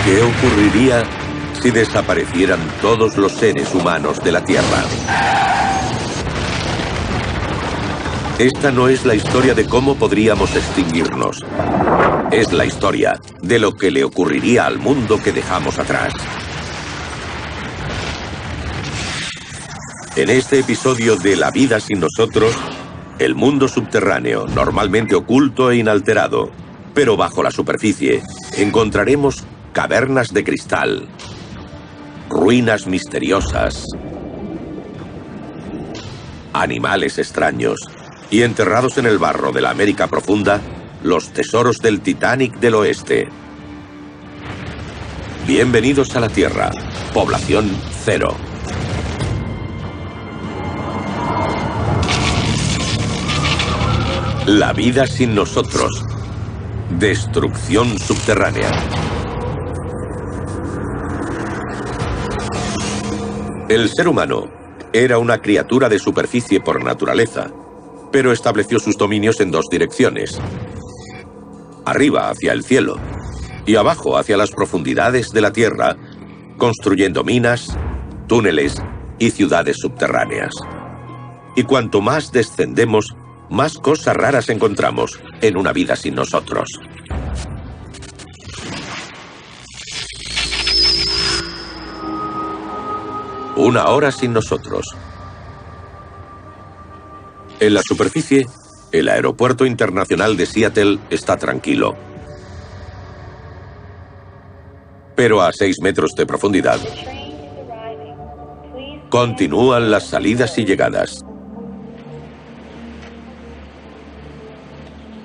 ¿Qué ocurriría si desaparecieran todos los seres humanos de la Tierra? Esta no es la historia de cómo podríamos extinguirnos. Es la historia de lo que le ocurriría al mundo que dejamos atrás. En este episodio de La vida sin nosotros, el mundo subterráneo, normalmente oculto e inalterado, pero bajo la superficie, encontraremos cavernas de cristal, ruinas misteriosas, animales extraños y enterrados en el barro de la América profunda, los tesoros del Titanic del oeste. Bienvenidos a la Tierra, población cero. La vida sin nosotros. Destrucción subterránea. El ser humano era una criatura de superficie por naturaleza, pero estableció sus dominios en dos direcciones. Arriba hacia el cielo y abajo hacia las profundidades de la tierra, construyendo minas, túneles y ciudades subterráneas. Y cuanto más descendemos, más cosas raras encontramos en una vida sin nosotros. Una hora sin nosotros. En la superficie, el aeropuerto internacional de Seattle está tranquilo. Pero a 6 metros de profundidad, continúan las salidas y llegadas.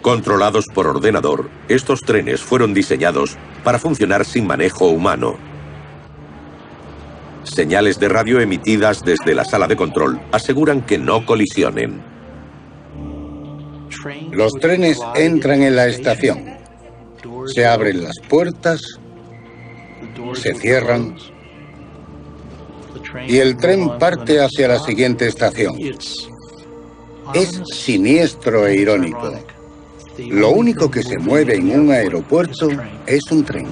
Controlados por ordenador, estos trenes fueron diseñados para funcionar sin manejo humano. Señales de radio emitidas desde la sala de control aseguran que no colisionen. Los trenes entran en la estación. Se abren las puertas, se cierran y el tren parte hacia la siguiente estación. Es siniestro e irónico. Lo único que se mueve en un aeropuerto es un tren.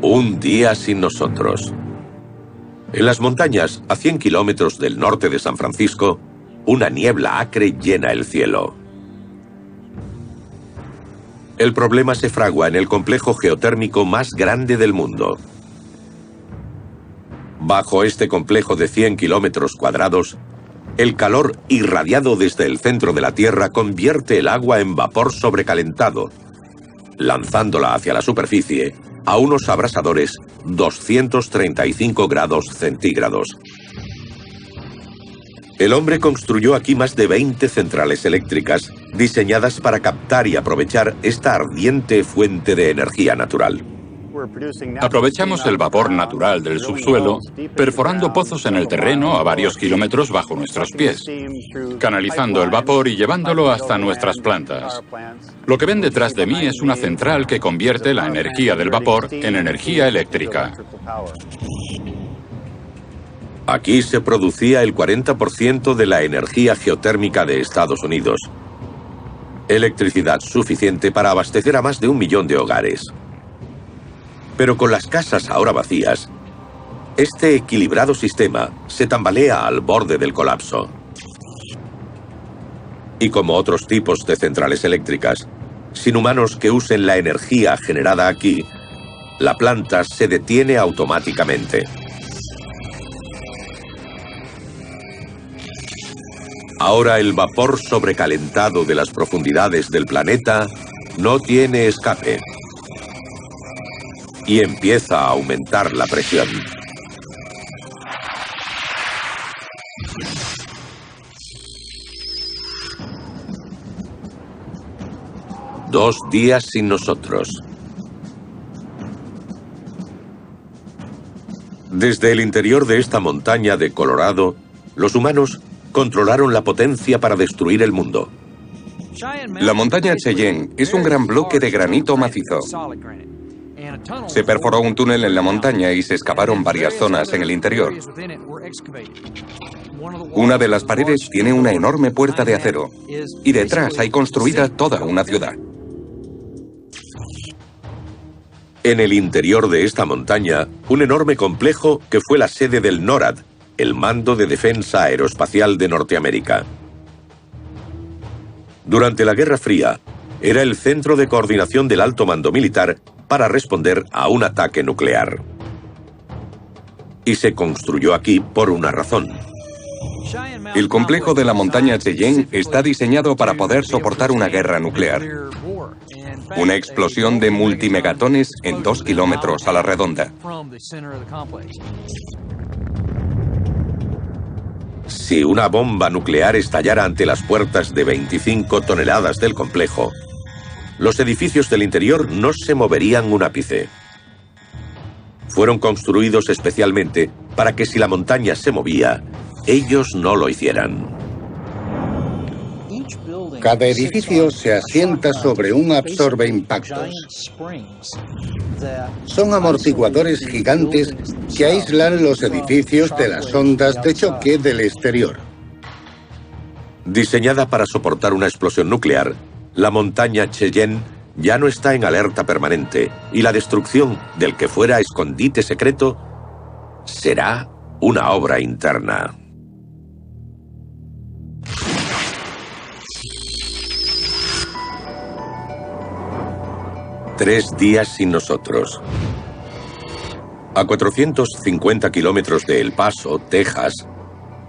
Un día sin nosotros. En las montañas, a 100 kilómetros del norte de San Francisco, una niebla acre llena el cielo. El problema se fragua en el complejo geotérmico más grande del mundo. Bajo este complejo de 100 kilómetros cuadrados, el calor irradiado desde el centro de la Tierra convierte el agua en vapor sobrecalentado, lanzándola hacia la superficie a unos abrasadores 235 grados centígrados. El hombre construyó aquí más de 20 centrales eléctricas diseñadas para captar y aprovechar esta ardiente fuente de energía natural. Aprovechamos el vapor natural del subsuelo, perforando pozos en el terreno a varios kilómetros bajo nuestros pies, canalizando el vapor y llevándolo hasta nuestras plantas. Lo que ven detrás de mí es una central que convierte la energía del vapor en energía eléctrica. Aquí se producía el 40% de la energía geotérmica de Estados Unidos. Electricidad suficiente para abastecer a más de 1 millón de hogares. Pero con las casas ahora vacías, este equilibrado sistema se tambalea al borde del colapso. Y como otros tipos de centrales eléctricas, sin humanos que usen la energía generada aquí, la planta se detiene automáticamente. Ahora el vapor sobrecalentado de las profundidades del planeta no tiene escape. Y empieza a aumentar la presión. Dos días sin nosotros. Desde el interior de esta montaña de Colorado, los humanos controlaron la potencia para destruir el mundo. La montaña Cheyenne es un gran bloque de granito macizo. Se perforó un túnel en la montaña y se excavaron varias zonas en el interior. Una de las paredes tiene una enorme puerta de acero y detrás hay construida toda una ciudad. En el interior de esta montaña, un enorme complejo que fue la sede del NORAD, el Mando de Defensa Aeroespacial de Norteamérica. Durante la Guerra Fría, era el centro de coordinación del alto mando militar para responder a un ataque nuclear. Y se construyó aquí por una razón. El complejo de la montaña Cheyenne está diseñado para poder soportar una guerra nuclear. Una explosión de multimegatones en 2 kilómetros a la redonda. Si una bomba nuclear estallara ante las puertas de 25 toneladas del complejo, los edificios del interior no se moverían un ápice. Fueron construidos especialmente para que si la montaña se movía, ellos no lo hicieran. Cada edificio se asienta sobre un absorbe impactos. Son amortiguadores gigantes que aíslan los edificios de las ondas de choque del exterior. Diseñada para soportar una explosión nuclear, la montaña Cheyenne ya no está en alerta permanente y la destrucción del que fuera escondite secreto será una obra interna. Tres días sin nosotros. A 450 kilómetros de El Paso, Texas,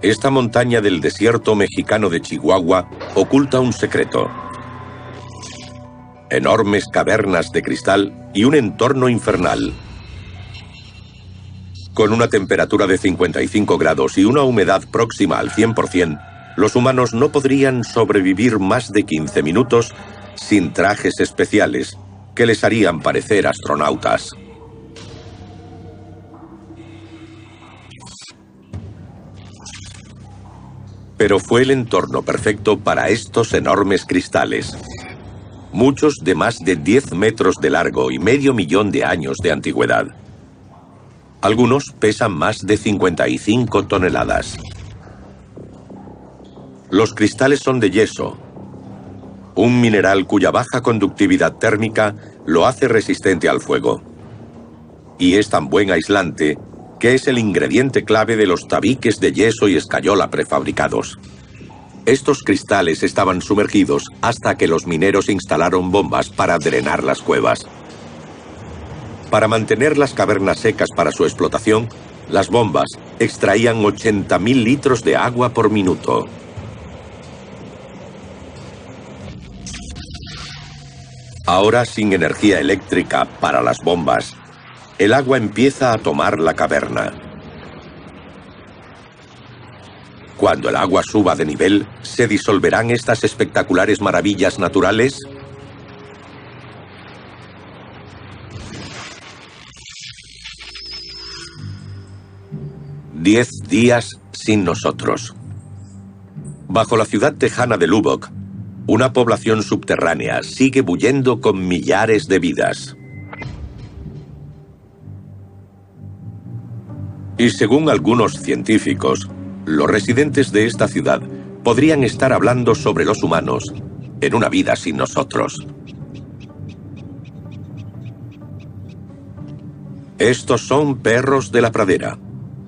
esta montaña del desierto mexicano de Chihuahua oculta un secreto. Enormes cavernas de cristal y un entorno infernal. Con una temperatura de 55 grados y una humedad próxima al 100%, los humanos no podrían sobrevivir más de 15 minutos sin trajes especiales que les harían parecer astronautas. Pero fue el entorno perfecto para estos enormes cristales. Muchos de más de 10 metros de largo y medio millón de años de antigüedad. Algunos pesan más de 55 toneladas. Los cristales son de yeso, un mineral cuya baja conductividad térmica lo hace resistente al fuego. Y es tan buen aislante que es el ingrediente clave de los tabiques de yeso y escayola prefabricados. Estos cristales estaban sumergidos hasta que los mineros instalaron bombas para drenar las cuevas. Para mantener las cavernas secas para su explotación, las bombas extraían 80.000 litros de agua por minuto. Ahora, sin energía eléctrica para las bombas, el agua empieza a tomar la caverna. Cuando el agua suba de nivel, ¿se disolverán estas espectaculares maravillas naturales? Diez días sin nosotros. Bajo la ciudad tejana de Lubbock, una población subterránea sigue bullendo con millares de vidas. Y según algunos científicos, los residentes de esta ciudad podrían estar hablando sobre los humanos en una vida sin nosotros. Estos son perros de la pradera.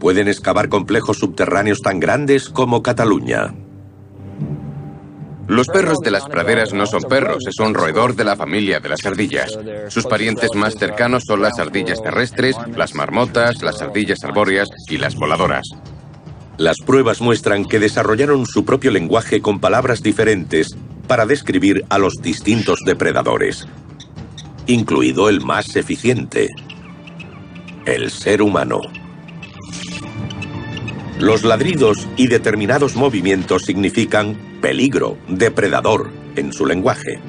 Pueden excavar complejos subterráneos tan grandes como Cataluña. Los perros de las praderas no son perros, es un roedor de la familia de las ardillas. Sus parientes más cercanos son las ardillas terrestres, las marmotas, las ardillas arbóreas y las voladoras. Las pruebas muestran que desarrollaron su propio lenguaje con palabras diferentes para describir a los distintos depredadores, incluido el más eficiente, el ser humano. Los ladridos y determinados movimientos significan peligro, depredador, en su lenguaje.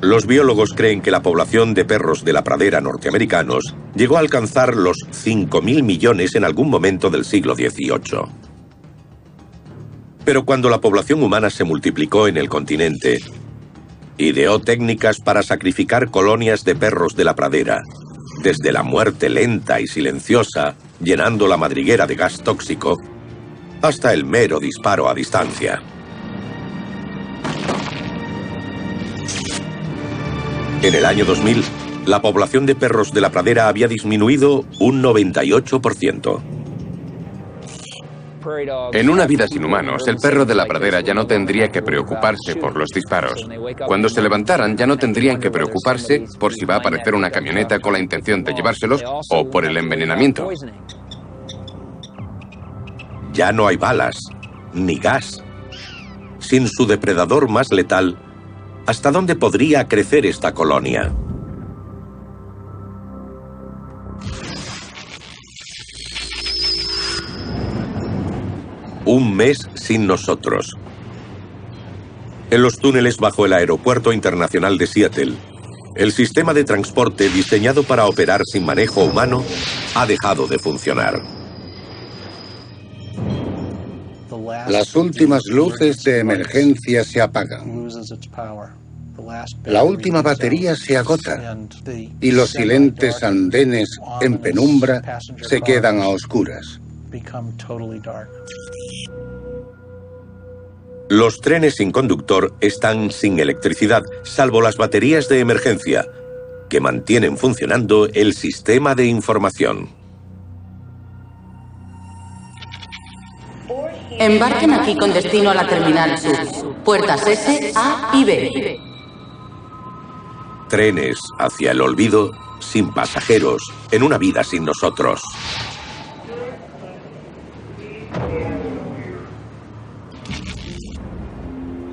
Los biólogos creen que la población de perros de la pradera norteamericanos llegó a alcanzar los 5.000 millones en algún momento del siglo XVIII. Pero cuando la población humana se multiplicó en el continente, ideó técnicas para sacrificar colonias de perros de la pradera, desde la muerte lenta y silenciosa llenando la madriguera de gas tóxico, hasta el mero disparo a distancia. En el año 2000, la población de perros de la pradera había disminuido un 98%. En una vida sin humanos, el perro de la pradera ya no tendría que preocuparse por los disparos. Cuando se levantaran, ya no tendrían que preocuparse por si va a aparecer una camioneta con la intención de llevárselos o por el envenenamiento. Ya no hay balas, ni gas. Sin su depredador más letal, ¿hasta dónde podría crecer esta colonia? Un mes sin nosotros. En los túneles bajo el Aeropuerto Internacional de Seattle, el sistema de transporte diseñado para operar sin manejo humano ha dejado de funcionar. Las últimas luces de emergencia se apagan. La última batería se agota y los silentes andenes en penumbra se quedan a oscuras. Los trenes sin conductor están sin electricidad, salvo las baterías de emergencia, que mantienen funcionando el sistema de información. Embarquen aquí con destino a la Terminal Sur. Puertas S, A y B. Trenes hacia el olvido, sin pasajeros, en una vida sin nosotros.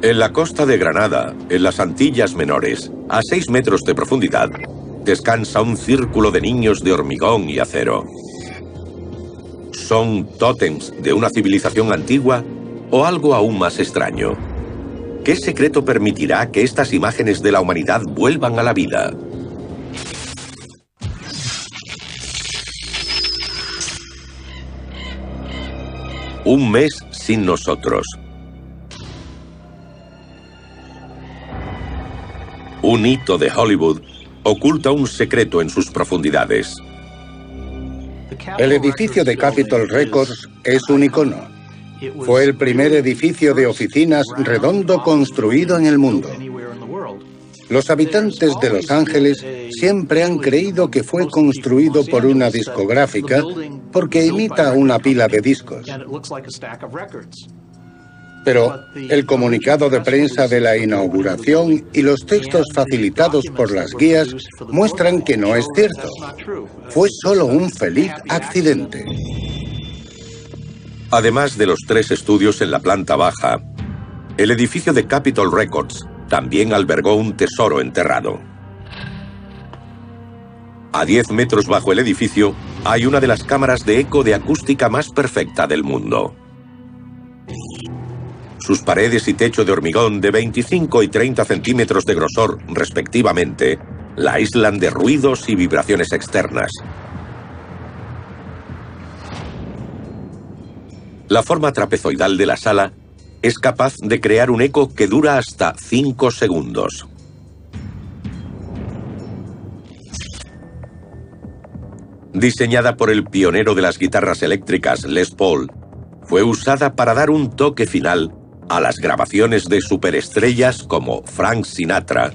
En la costa de Granada, en las Antillas Menores, a 6 metros de profundidad, descansa un círculo de niños de hormigón y acero. ¿Son tótems de una civilización antigua o algo aún más extraño? ¿Qué secreto permitirá que estas imágenes de la humanidad vuelvan a la vida? Un mes sin nosotros. Un hito de Hollywood oculta un secreto en sus profundidades. El edificio de Capitol Records es un icono. Fue el primer edificio de oficinas redondo construido en el mundo. Los habitantes de Los Ángeles siempre han creído que fue construido por una discográfica porque imita una pila de discos. Pero el comunicado de prensa de la inauguración y los textos facilitados por las guías muestran que no es cierto. Fue solo un feliz accidente. Además de los 3 estudios en la planta baja, el edificio de Capitol Records también albergó un tesoro enterrado. A 10 metros bajo el edificio hay una de las cámaras de eco de acústica más perfecta del mundo. Sus paredes y techo de hormigón de 25 y 30 centímetros de grosor, respectivamente, la aíslan de ruidos y vibraciones externas. La forma trapezoidal de la sala es capaz de crear un eco que dura hasta 5 segundos. Diseñada por el pionero de las guitarras eléctricas, Les Paul, fue usada para dar un toque final a las grabaciones de superestrellas como Frank Sinatra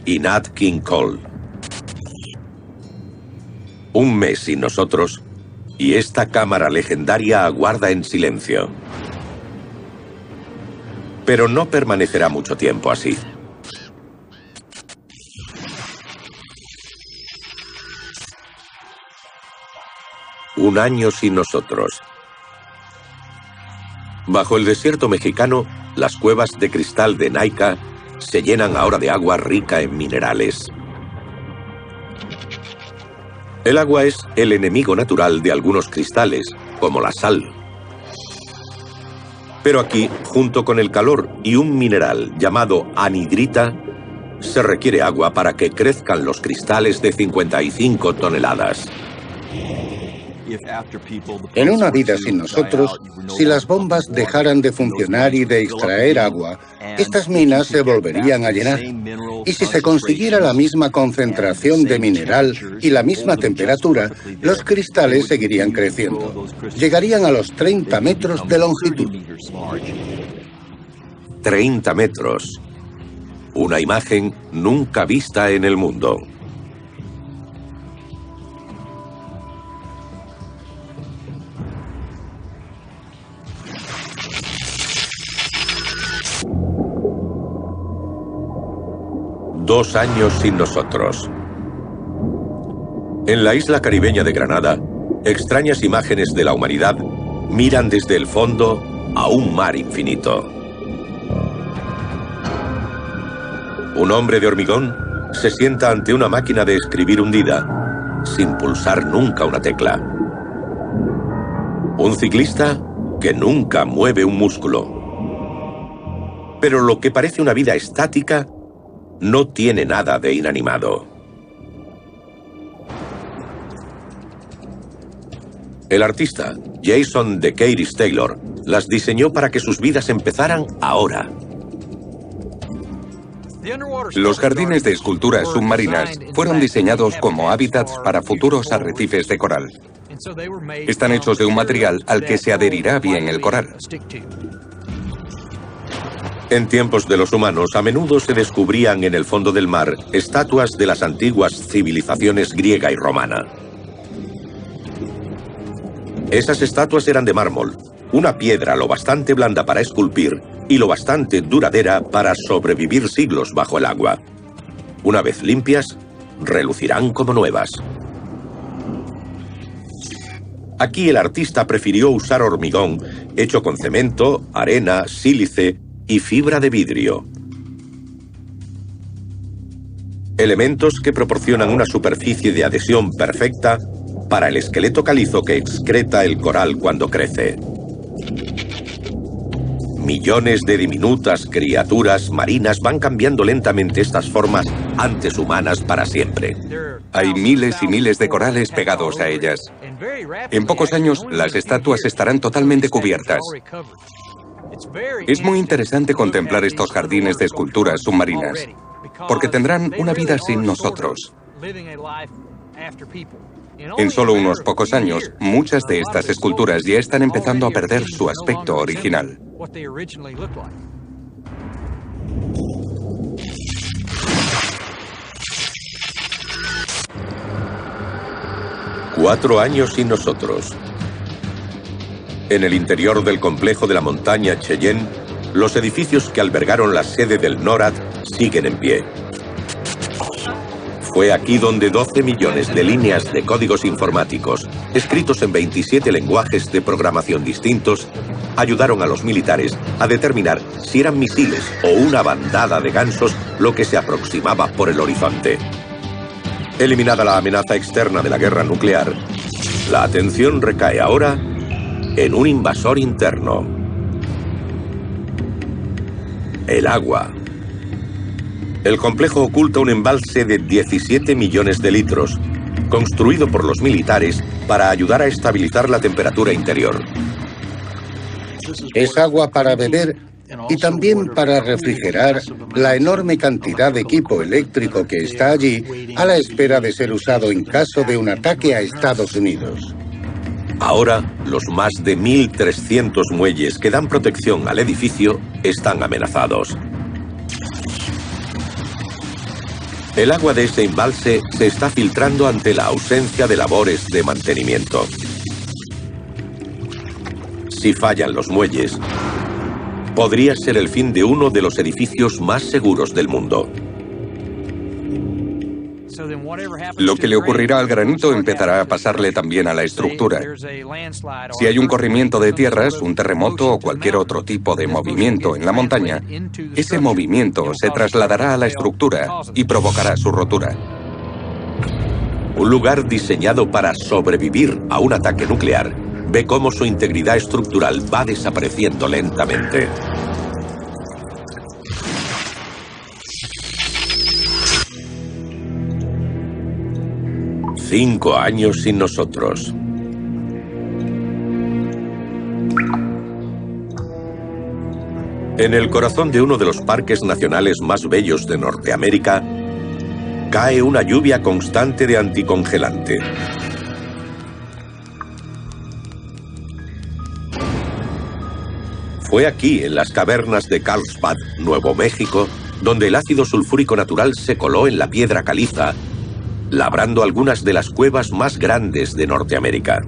y Nat King Cole. Un mes sin nosotros, y esta cámara legendaria aguarda en silencio. Pero no permanecerá mucho tiempo así. Un año sin nosotros. Bajo el desierto mexicano, las cuevas de cristal de Naica se llenan ahora de agua rica en minerales. El agua es el enemigo natural de algunos cristales, como la sal. Pero aquí, junto con el calor y un mineral llamado anhidrita, se requiere agua para que crezcan los cristales de 55 toneladas. En una vida sin nosotros, si las bombas dejaran de funcionar y de extraer agua, estas minas se volverían a llenar. Y si se consiguiera la misma concentración de mineral y la misma temperatura, los cristales seguirían creciendo. Llegarían a los 30 metros de longitud. 30 metros. Una imagen nunca vista en el mundo. Dos años sin nosotros. En la isla caribeña de Granada, extrañas imágenes de la humanidad miran desde el fondo a un mar infinito. Un hombre de hormigón se sienta ante una máquina de escribir hundida, sin pulsar nunca una tecla. Un ciclista que nunca mueve un músculo. Pero lo que parece una vida estática no tiene nada de inanimado. El artista, Jason de Cairis Taylor, las diseñó para que sus vidas empezaran ahora. Los jardines de esculturas submarinas fueron diseñados como hábitats para futuros arrecifes de coral. Están hechos de un material al que se adherirá bien el coral. En tiempos de los humanos, a menudo se descubrían en el fondo del mar estatuas de las antiguas civilizaciones griega y romana. Esas estatuas eran de mármol, una piedra lo bastante blanda para esculpir y lo bastante duradera para sobrevivir siglos bajo el agua. Una vez limpias, relucirán como nuevas. Aquí el artista prefirió usar hormigón, hecho con cemento, arena, sílice y fibra de vidrio. Elementos que proporcionan una superficie de adhesión perfecta para el esqueleto calizo que excreta el coral cuando crece. Millones de diminutas criaturas marinas van cambiando lentamente estas formas antes humanas para siempre. Hay miles y miles de corales pegados a ellas. En pocos años, las estatuas estarán totalmente cubiertas. Es muy interesante contemplar estos jardines de esculturas submarinas, porque tendrán una vida sin nosotros. En solo unos pocos años, muchas de estas esculturas ya están empezando a perder su aspecto original. Cuatro años sin nosotros. En el interior del complejo de la montaña Cheyenne, los edificios que albergaron la sede del NORAD siguen en pie. Fue aquí donde 12 millones de líneas de códigos informáticos, escritos en 27 lenguajes de programación distintos, ayudaron a los militares a determinar si eran misiles o una bandada de gansos lo que se aproximaba por el horizonte. Eliminada la amenaza externa de la guerra nuclear, la atención recae ahora en un invasor interno. El agua. El complejo oculta un embalse de 17 millones de litros, construido por los militares para ayudar a estabilizar la temperatura interior. Es agua para beber y también para refrigerar la enorme cantidad de equipo eléctrico que está allí a la espera de ser usado en caso de un ataque a Estados Unidos. Ahora, los más de 1.300 muelles que dan protección al edificio están amenazados. El agua de ese embalse se está filtrando ante la ausencia de labores de mantenimiento. Si fallan los muelles, podría ser el fin de uno de los edificios más seguros del mundo. Lo que le ocurrirá al granito empezará a pasarle también a la estructura. Si hay un corrimiento de tierras, un terremoto o cualquier otro tipo de movimiento en la montaña, ese movimiento se trasladará a la estructura y provocará su rotura. Un lugar diseñado para sobrevivir a un ataque nuclear ve cómo su integridad estructural va desapareciendo lentamente. Cinco años sin nosotros. En el corazón de uno de los parques nacionales más bellos de Norteamérica, cae una lluvia constante de anticongelante. Fue aquí, en las cavernas de Carlsbad, Nuevo México, donde el ácido sulfúrico natural se coló en la piedra caliza, labrando algunas de las cuevas más grandes de Norteamérica.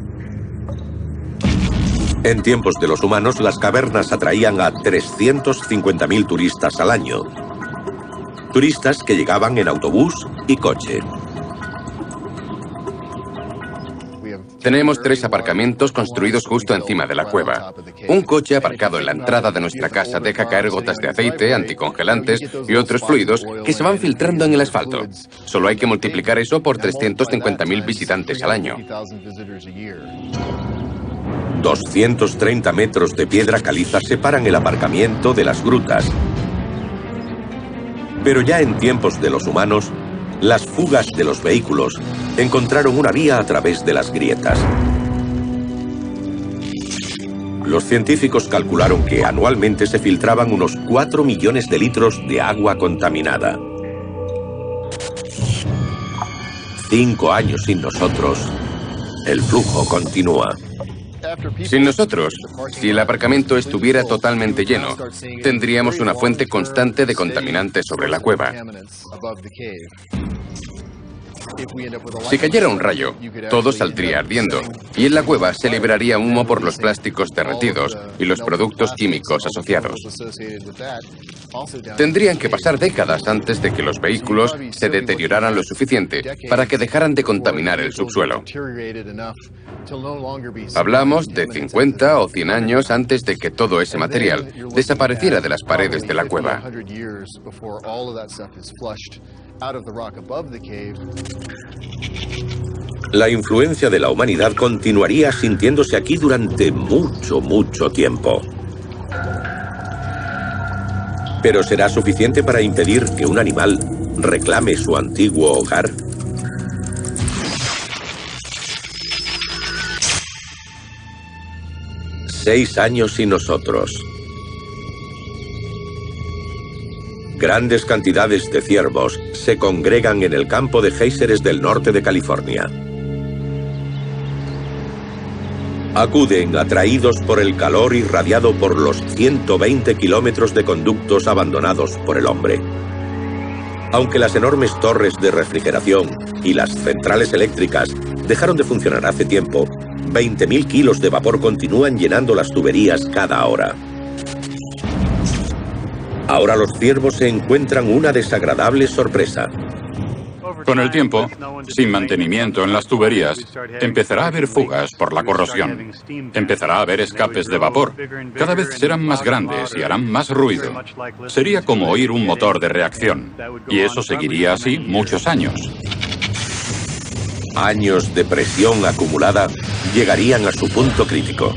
En tiempos de los humanos, las cavernas atraían a 350.000 turistas al año. Turistas que llegaban en autobús y coche. Tenemos 3 aparcamientos construidos justo encima de la cueva. Un coche aparcado en la entrada de nuestra casa deja caer gotas de aceite, anticongelantes y otros fluidos que se van filtrando en el asfalto. Solo hay que multiplicar eso por 350.000 visitantes al año. 230 metros de piedra caliza separan el aparcamiento de las grutas. Pero ya en tiempos de los humanos, las fugas de los vehículos encontraron una vía a través de las grietas. Los científicos calcularon que anualmente se filtraban unos 4 millones de litros de agua contaminada. 5 años sin nosotros, el flujo continúa. Sin nosotros, si el aparcamiento estuviera totalmente lleno, tendríamos una fuente constante de contaminantes sobre la cueva. Si cayera un rayo, todo saldría ardiendo, y en la cueva se liberaría humo por los plásticos derretidos y los productos químicos asociados. Tendrían que pasar décadas antes de que los vehículos se deterioraran lo suficiente para que dejaran de contaminar el subsuelo. Hablamos de 50 o 100 años antes de que todo ese material desapareciera de las paredes de la cueva. La influencia de la humanidad continuaría sintiéndose aquí durante mucho tiempo. ¿Pero será suficiente para impedir que un animal reclame su antiguo hogar? Seis años sin nosotros. Grandes cantidades de ciervos se congregan en el campo de géiseres del norte de California. Acuden atraídos por el calor irradiado por los 120 kilómetros de conductos abandonados por el hombre. Aunque las enormes torres de refrigeración y las centrales eléctricas dejaron de funcionar hace tiempo, 20.000 kilos de vapor continúan llenando las tuberías cada hora. Ahora los ciervos se encuentran una desagradable sorpresa. Con el tiempo, sin mantenimiento en las tuberías, empezará a haber fugas por la corrosión. Empezará a haber escapes de vapor. Cada vez serán más grandes y harán más ruido. Sería como oír un motor de reacción. Y eso seguiría así muchos años. Años de presión acumulada llegarían a su punto crítico.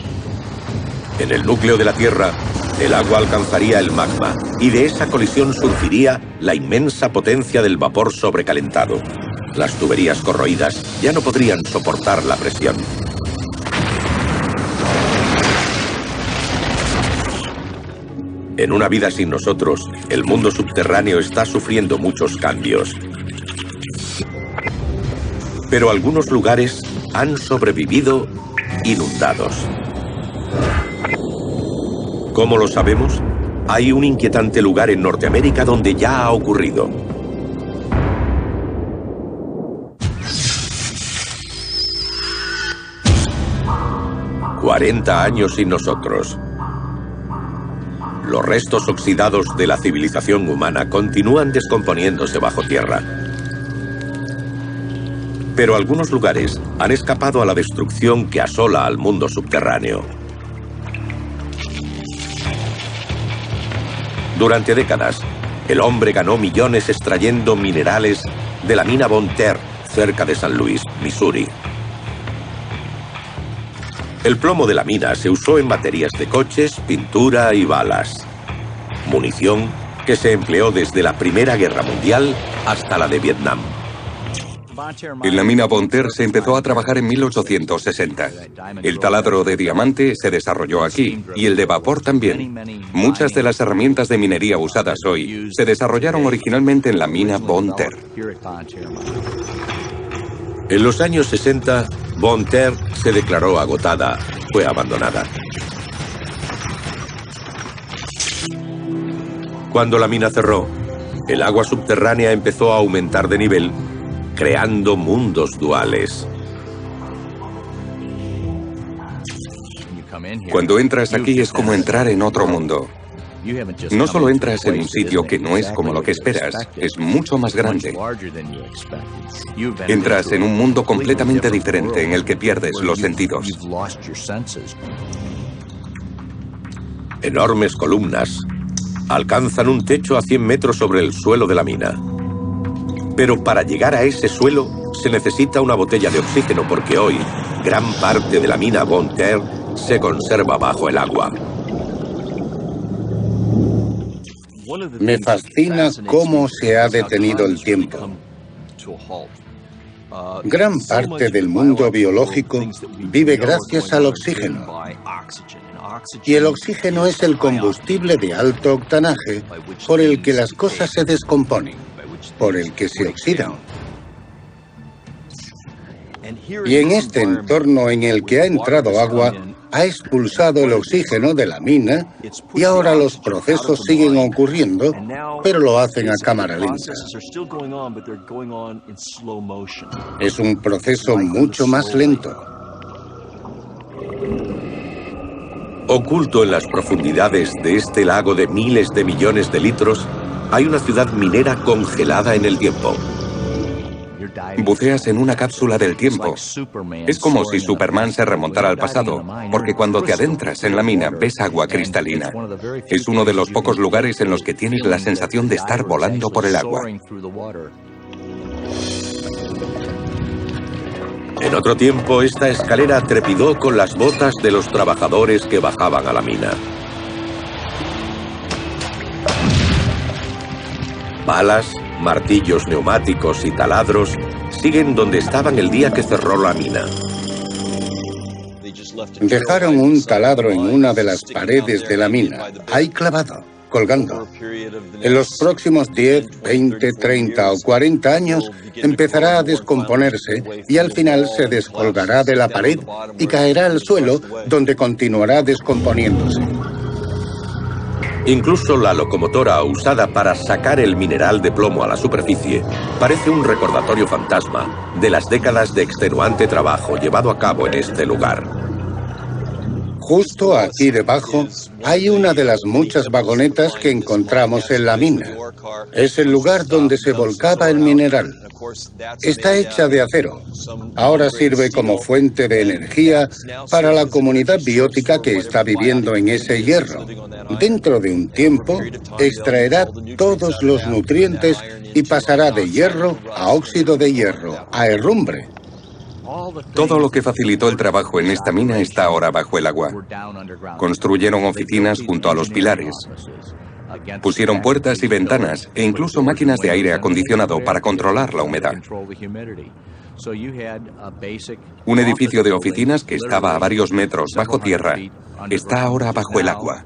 En el núcleo de la Tierra, el agua alcanzaría el magma, y de esa colisión surgiría la inmensa potencia del vapor sobrecalentado. Las tuberías corroídas ya no podrían soportar la presión. En una vida sin nosotros, el mundo subterráneo está sufriendo muchos cambios. Pero algunos lugares han sobrevivido inundados. ¿Cómo lo sabemos? Hay un inquietante lugar en Norteamérica donde ya ha ocurrido. «40 años sin nosotros». Los restos oxidados de la civilización humana continúan descomponiéndose bajo tierra. Pero algunos lugares han escapado a la destrucción que asola al mundo subterráneo. Durante décadas, el hombre ganó millones extrayendo minerales de la mina Bonne Terre, cerca de San Luis, Missouri. El plomo de la mina se usó en baterías de coches, pintura y balas. Munición que se empleó desde la Primera Guerra Mundial hasta la de Vietnam. En la mina Bonne Terre se empezó a trabajar en 1860. El taladro de diamante se desarrolló aquí, y el de vapor también. Muchas de las herramientas de minería usadas hoy se desarrollaron originalmente en la mina Bonne Terre. En los años 60, Bonne Terre se declaró agotada, fue abandonada. Cuando la mina cerró, el agua subterránea empezó a aumentar de nivel, creando mundos duales. Cuando entras aquí es como entrar en otro mundo. No solo entras en un sitio que no es como lo que esperas, es mucho más grande. Entras en un mundo completamente diferente en el que pierdes los sentidos. Enormes columnas alcanzan un techo a 100 metros sobre el suelo de la mina. Pero para llegar a ese suelo se necesita una botella de oxígeno porque hoy gran parte de la mina Bonne Terre se conserva bajo el agua. Me fascina cómo se ha detenido el tiempo. Gran parte del mundo biológico vive gracias al oxígeno. Y el oxígeno es el combustible de alto octanaje por el que las cosas se descomponen, por el que se oxidan. Y en este entorno en el que ha entrado agua, ha expulsado el oxígeno de la mina y ahora los procesos siguen ocurriendo, pero lo hacen a cámara lenta. Es un proceso mucho más lento. Oculto en las profundidades de este lago de miles de millones de litros, hay una ciudad minera congelada en el tiempo. Buceas en una cápsula del tiempo. Es como si Superman se remontara al pasado, porque cuando te adentras en la mina ves agua cristalina. Es uno de los pocos lugares en los que tienes la sensación de estar volando por el agua. En otro tiempo, esta escalera trepidó con las botas de los trabajadores que bajaban a la mina. Balas, martillos neumáticos y taladros siguen donde estaban el día que cerró la mina. Dejaron un taladro en una de las paredes de la mina, ahí clavado, colgando. En los próximos 10, 20, 30 o 40 años empezará a descomponerse y al final se descolgará de la pared y caerá al suelo, donde continuará descomponiéndose. Incluso la locomotora usada para sacar el mineral de plomo a la superficie parece un recordatorio fantasma de las décadas de extenuante trabajo llevado a cabo en este lugar. Justo aquí debajo hay una de las muchas vagonetas que encontramos en la mina. Es el lugar donde se volcaba el mineral. Está hecha de acero. Ahora sirve como fuente de energía para la comunidad biótica que está viviendo en ese hierro. Dentro de un tiempo, extraerá todos los nutrientes y pasará de hierro a óxido de hierro, a herrumbre. Todo lo que facilitó el trabajo en esta mina está ahora bajo el agua. Construyeron oficinas junto a los pilares. Pusieron puertas y ventanas e incluso máquinas de aire acondicionado para controlar la humedad. Un edificio de oficinas que estaba a varios metros bajo tierra está ahora bajo el agua.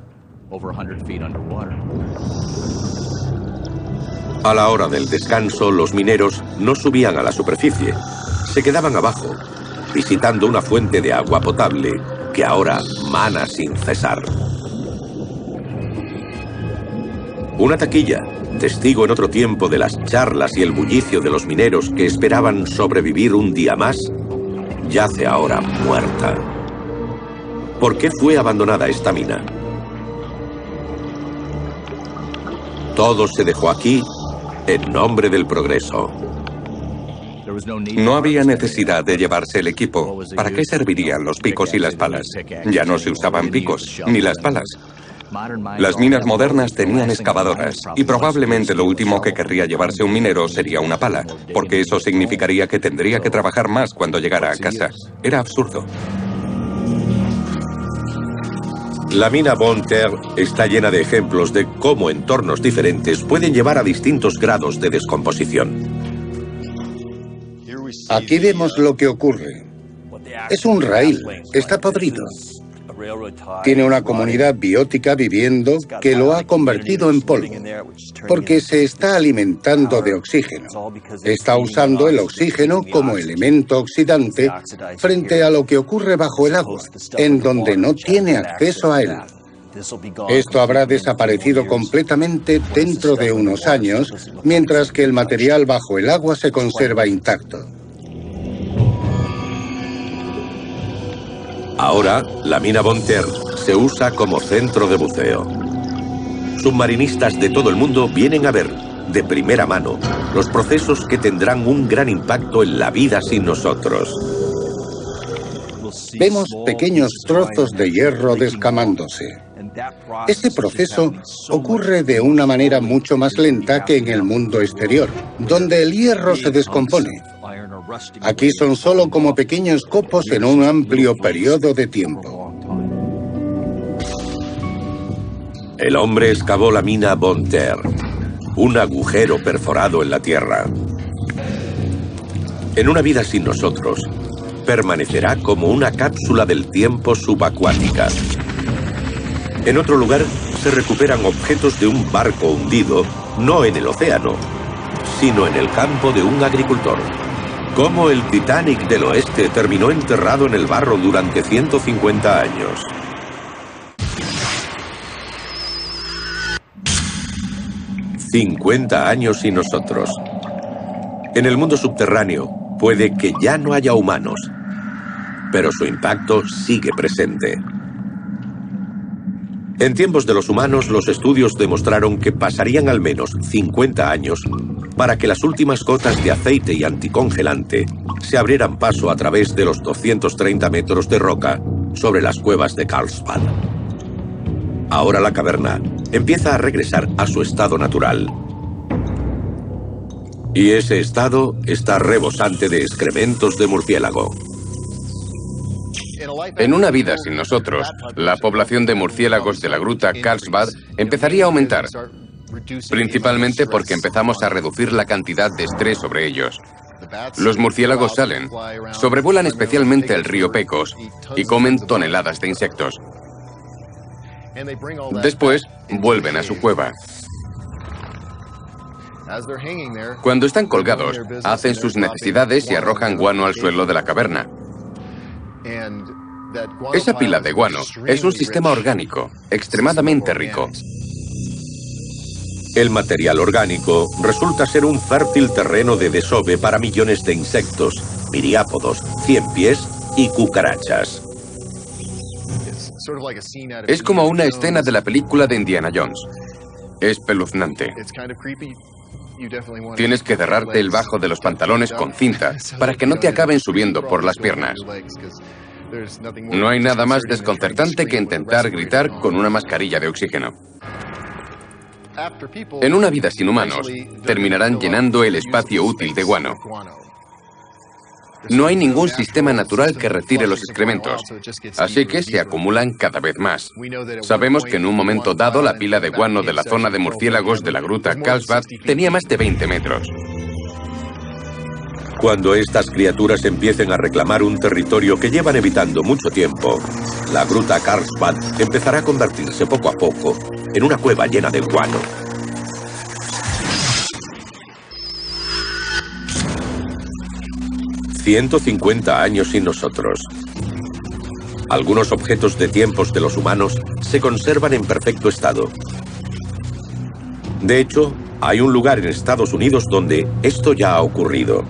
A la hora del descanso, los mineros no subían a la superficie. Se quedaban abajo, visitando una fuente de agua potable que ahora mana sin cesar. Una taquilla, testigo en otro tiempo de las charlas y el bullicio de los mineros que esperaban sobrevivir un día más, yace ahora muerta. ¿Por qué fue abandonada esta mina? Todo se dejó aquí en nombre del progreso. No había necesidad de llevarse el equipo. ¿Para qué servirían los picos y las palas? Ya no se usaban picos, ni las palas. Las minas modernas tenían excavadoras, y probablemente lo último que querría llevarse un minero sería una pala, porque eso significaría que tendría que trabajar más cuando llegara a casa. Era absurdo. La mina Bonne Terre está llena de ejemplos de cómo entornos diferentes pueden llevar a distintos grados de descomposición. Aquí vemos lo que ocurre. Es un raíl, está podrido. Tiene una comunidad biótica viviendo que lo ha convertido en polvo, porque se está alimentando de oxígeno. Está usando el oxígeno como elemento oxidante frente a lo que ocurre bajo el agua, en donde no tiene acceso a él. Esto habrá desaparecido completamente dentro de unos años, mientras que el material bajo el agua se conserva intacto. Ahora, la mina Bonne Terre se usa como centro de buceo. Submarinistas de todo el mundo vienen a ver, de primera mano, los procesos que tendrán un gran impacto en la vida sin nosotros. Vemos pequeños trozos de hierro descamándose. Este proceso ocurre de una manera mucho más lenta que en el mundo exterior, donde el hierro se descompone. Aquí son solo como pequeños copos en un amplio periodo de tiempo. El hombre excavó la mina Bonne Terre, un agujero perforado en la tierra. En una vida sin nosotros, permanecerá como una cápsula del tiempo subacuática. En otro lugar, se recuperan objetos de un barco hundido, no en el océano, sino en el campo de un agricultor. Cómo el Titanic del Oeste terminó enterrado en el barro durante 150 años. «50 años sin nosotros». En el mundo subterráneo puede que ya no haya humanos, pero su impacto sigue presente. En tiempos de los humanos, los estudios demostraron que pasarían al menos 50 años para que las últimas gotas de aceite y anticongelante se abrieran paso a través de los 230 metros de roca sobre las cuevas de Carlsbad. Ahora la caverna empieza a regresar a su estado natural. Y ese estado está rebosante de excrementos de murciélago. En una vida sin nosotros, la población de murciélagos de la gruta Carlsbad empezaría a aumentar, principalmente porque empezamos a reducir la cantidad de estrés sobre ellos. Los murciélagos salen, sobrevuelan especialmente el río Pecos y comen toneladas de insectos. Después, vuelven a su cueva. Cuando están colgados, hacen sus necesidades y arrojan guano al suelo de la caverna. Esa pila de guano es un sistema orgánico, extremadamente rico. El material orgánico resulta ser un fértil terreno de desove para millones de insectos, miriápodos, ciempiés y cucarachas. Es como una escena de la película de Indiana Jones. Es espeluznante. Tienes que cerrarte el bajo de los pantalones con cinta para que no te acaben subiendo por las piernas. No hay nada más desconcertante que intentar gritar con una mascarilla de oxígeno. En una vida sin humanos, terminarán llenando el espacio útil de guano. No hay ningún sistema natural que retire los excrementos, así que se acumulan cada vez más. Sabemos que en un momento dado la pila de guano de la zona de murciélagos de la gruta Carlsbad tenía más de 20 metros. Cuando estas criaturas empiecen a reclamar un territorio que llevan evitando mucho tiempo, la gruta Carlsbad empezará a convertirse poco a poco en una cueva llena de guano. «150 años sin nosotros». Algunos objetos de tiempos de los humanos se conservan en perfecto estado. De hecho, hay un lugar en Estados Unidos donde esto ya ha ocurrido.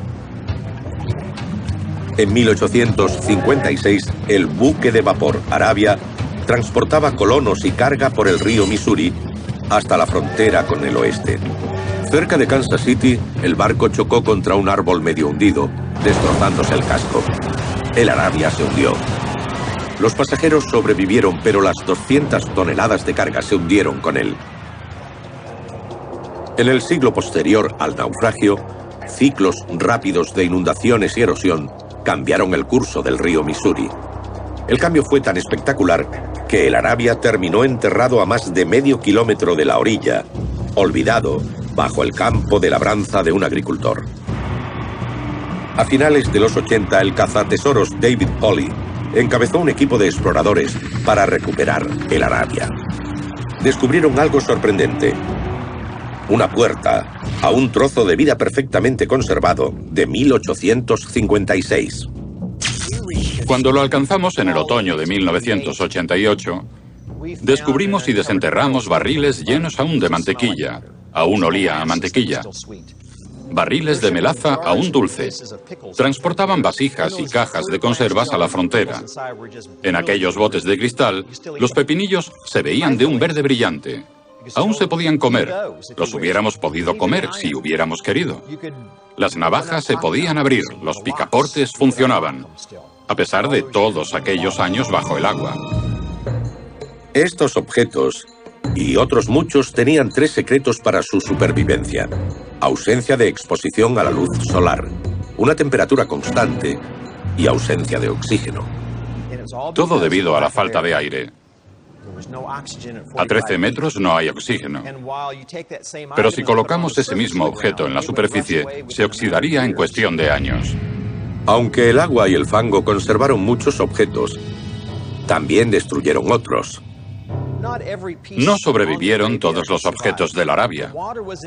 En 1856, el buque de vapor Arabia transportaba colonos y carga por el río Missouri hasta la frontera con el oeste. Cerca de Kansas City, el barco chocó contra un árbol medio hundido, destrozándose el casco. El Arabia se hundió. Los pasajeros sobrevivieron, pero las 200 toneladas de carga se hundieron con él. En el siglo posterior al naufragio, ciclos rápidos de inundaciones y erosión cambiaron el curso del río Missouri. El cambio fue tan espectacular que el Arabia terminó enterrado a más de medio kilómetro de la orilla, olvidado bajo el campo de labranza de un agricultor. A finales de los 80, el cazatesoros David Polly encabezó un equipo de exploradores para recuperar el Arabia. Descubrieron algo sorprendente: una puerta a un trozo de vida perfectamente conservado de 1856. Cuando lo alcanzamos en el otoño de 1988, descubrimos y desenterramos barriles llenos aún de mantequilla. Aún olía a mantequilla. Barriles de melaza aún dulce. Transportaban vasijas y cajas de conservas a la frontera. En aquellos botes de cristal, los pepinillos se veían de un verde brillante. Aún se podían comer. Los hubiéramos podido comer si hubiéramos querido. Las navajas se podían abrir, los picaportes funcionaban, a pesar de todos aquellos años bajo el agua. Estos objetos y otros muchos tenían 3 secretos para su supervivencia: ausencia de exposición a la luz solar, una temperatura constante y ausencia de oxígeno. Todo debido a la falta de aire. A 13 metros no hay oxígeno. Pero si colocamos ese mismo objeto en la superficie, se oxidaría en cuestión de años. Aunque el agua y el fango conservaron muchos objetos, también destruyeron otros. No sobrevivieron todos los objetos de la Arabia.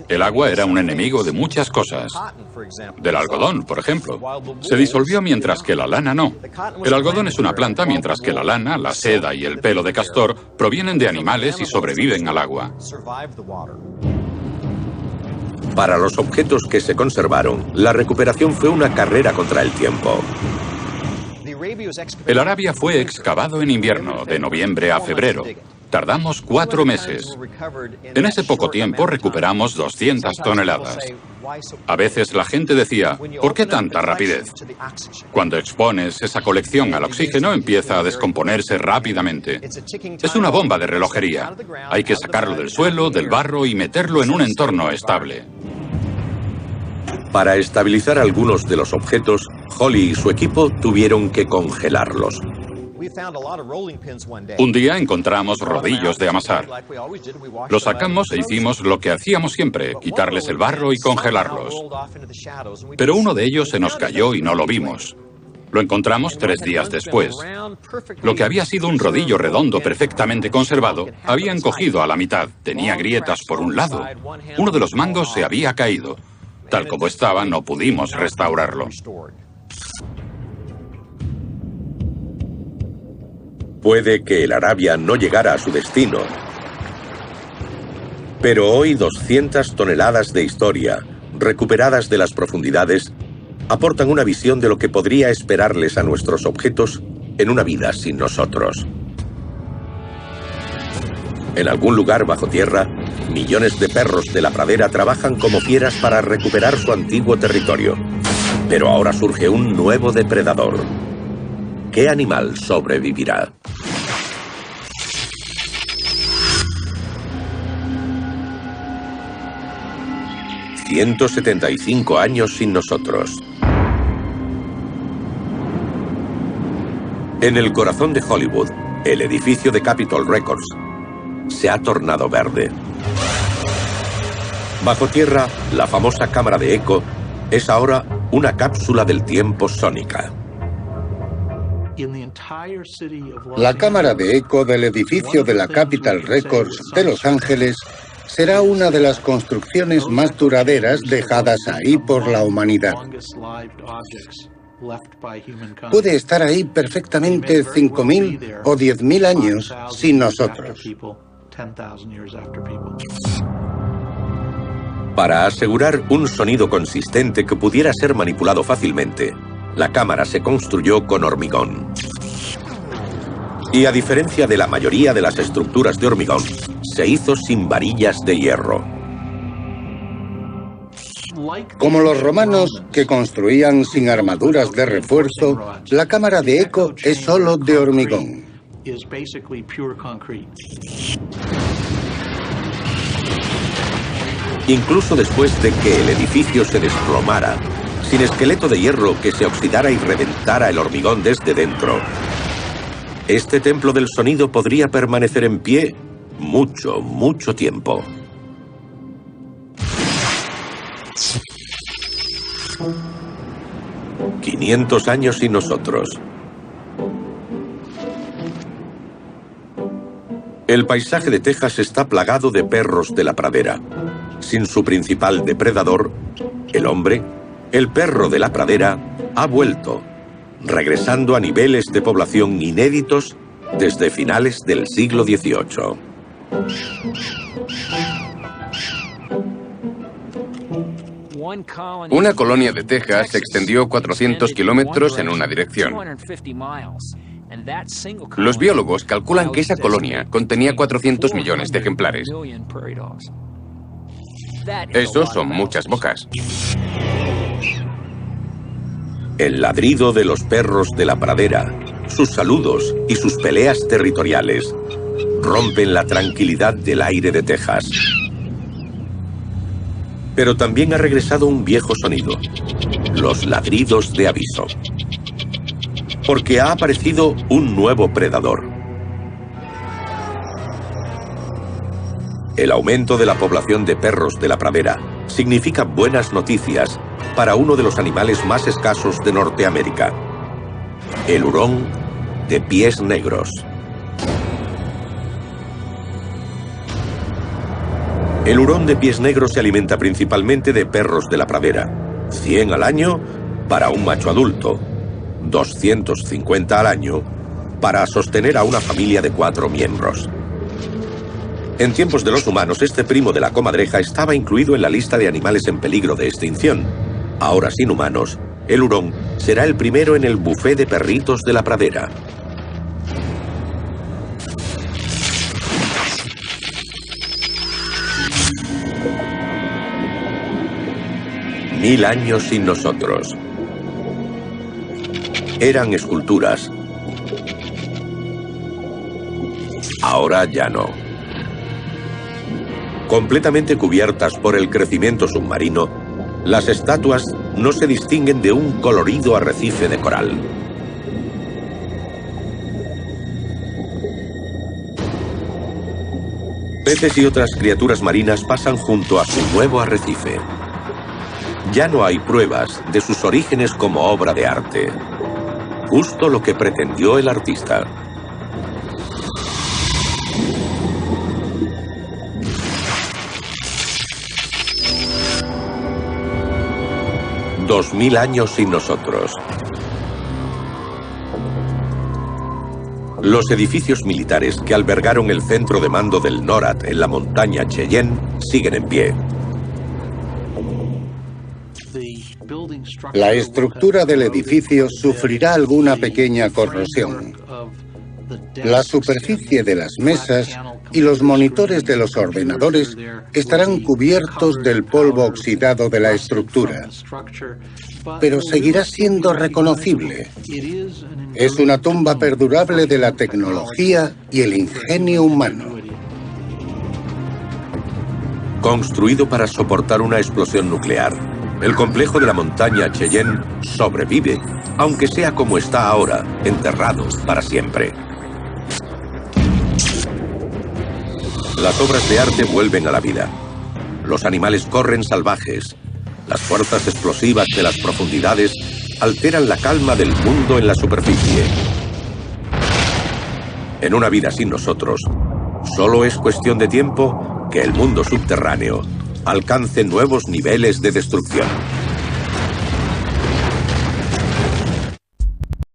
El agua era un enemigo de muchas cosas. Del algodón, por ejemplo. Se disolvió mientras que la lana no. El algodón es una planta, mientras que la lana, la seda y el pelo de castor provienen de animales y sobreviven al agua. Para los objetos que se conservaron, la recuperación fue una carrera contra el tiempo. El Arabia fue excavado en invierno, de noviembre a febrero. Tardamos 4 meses. En ese poco tiempo recuperamos 200 toneladas. A veces la gente decía, ¿por qué tanta rapidez? Cuando expones esa colección al oxígeno, empieza a descomponerse rápidamente. Es una bomba de relojería. Hay que sacarlo del suelo, del barro y meterlo en un entorno estable. Para estabilizar algunos de los objetos, Holly y su equipo tuvieron que congelarlos. Un día encontramos rodillos de amasar. Los sacamos e hicimos lo que hacíamos siempre, quitarles el barro y congelarlos. Pero uno de ellos se nos cayó y no lo vimos. Lo encontramos 3 días después. Lo que había sido un rodillo redondo perfectamente conservado, había encogido a la mitad. Tenía grietas por un lado. Uno de los mangos se había caído. Tal como estaba, no pudimos restaurarlo. Puede que el Arabia no llegara a su destino, pero hoy 200 toneladas de historia, recuperadas de las profundidades, aportan una visión de lo que podría esperarles a nuestros objetos en una vida sin nosotros. En algún lugar bajo tierra, millones de perros de la pradera trabajan como fieras para recuperar su antiguo territorio. Pero ahora surge un nuevo depredador. ¿Qué animal sobrevivirá? «175 años sin nosotros». En el corazón de Hollywood, el edificio de Capitol Records se ha tornado verde. Bajo tierra, la famosa cámara de eco es ahora una cápsula del tiempo sónica. La cámara de eco del edificio de la Capitol Records de Los Ángeles será una de las construcciones más duraderas dejadas ahí por la humanidad. Puede estar ahí perfectamente 5.000 o 10.000 años sin nosotros. Para asegurar un sonido consistente que pudiera ser manipulado fácilmente, la cámara se construyó con hormigón. Y a diferencia de la mayoría de las estructuras de hormigón, se hizo sin varillas de hierro. Como los romanos, que construían sin armaduras de refuerzo, la cámara de eco es solo de hormigón. Incluso después de que el edificio se desplomara, sin esqueleto de hierro que se oxidara y reventara el hormigón desde dentro, este templo del sonido podría permanecer en pie mucho, mucho tiempo. 500 años sin nosotros. El paisaje de Texas está plagado de perros de la pradera. Sin su principal depredador, el hombre, el perro de la pradera ha vuelto, regresando a niveles de población inéditos desde finales del siglo XVIII. Una colonia de Texas se extendió 400 kilómetros en una dirección. Los biólogos calculan que esa colonia contenía 400 millones de ejemplares. Eso son muchas bocas. El ladrido de los perros de la pradera, sus saludos y sus peleas territoriales rompen la tranquilidad del aire de Texas. Pero también ha regresado un viejo sonido, los ladridos de aviso. Porque ha aparecido un nuevo predador. El aumento de la población de perros de la pradera significa buenas noticias para uno de los animales más escasos de Norteamérica, el hurón de pies negros. El hurón de pies negros se alimenta principalmente de perros de la pradera, 100 al año para un macho adulto, 250 al año para sostener a una familia de 4 miembros. En tiempos de los humanos, este primo de la comadreja estaba incluido en la lista de animales en peligro de extinción. Ahora sin humanos, el hurón será el primero en el buffet de perritos de la pradera. Mil años sin nosotros. Eran esculturas. Ahora ya no. Completamente cubiertas por el crecimiento submarino, las estatuas no se distinguen de un colorido arrecife de coral. Peces y otras criaturas marinas pasan junto a su nuevo arrecife. Ya no hay pruebas de sus orígenes como obra de arte. Justo lo que pretendió el artista. Dos mil años sin nosotros. Los edificios militares que albergaron el centro de mando del NORAD en la montaña Cheyenne siguen en pie. La estructura del edificio sufrirá alguna pequeña corrosión. La superficie de las mesas y los monitores de los ordenadores estarán cubiertos del polvo oxidado de la estructura, pero seguirá siendo reconocible. Es una tumba perdurable de la tecnología y el ingenio humano. Construido para soportar una explosión nuclear, el complejo de la montaña Cheyenne sobrevive, aunque sea como está ahora, enterrado para siempre. Las obras de arte vuelven a la vida. Los animales corren salvajes. Las fuerzas explosivas de las profundidades alteran la calma del mundo en la superficie. En una vida sin nosotros, solo es cuestión de tiempo que el mundo subterráneo alcance nuevos niveles de destrucción.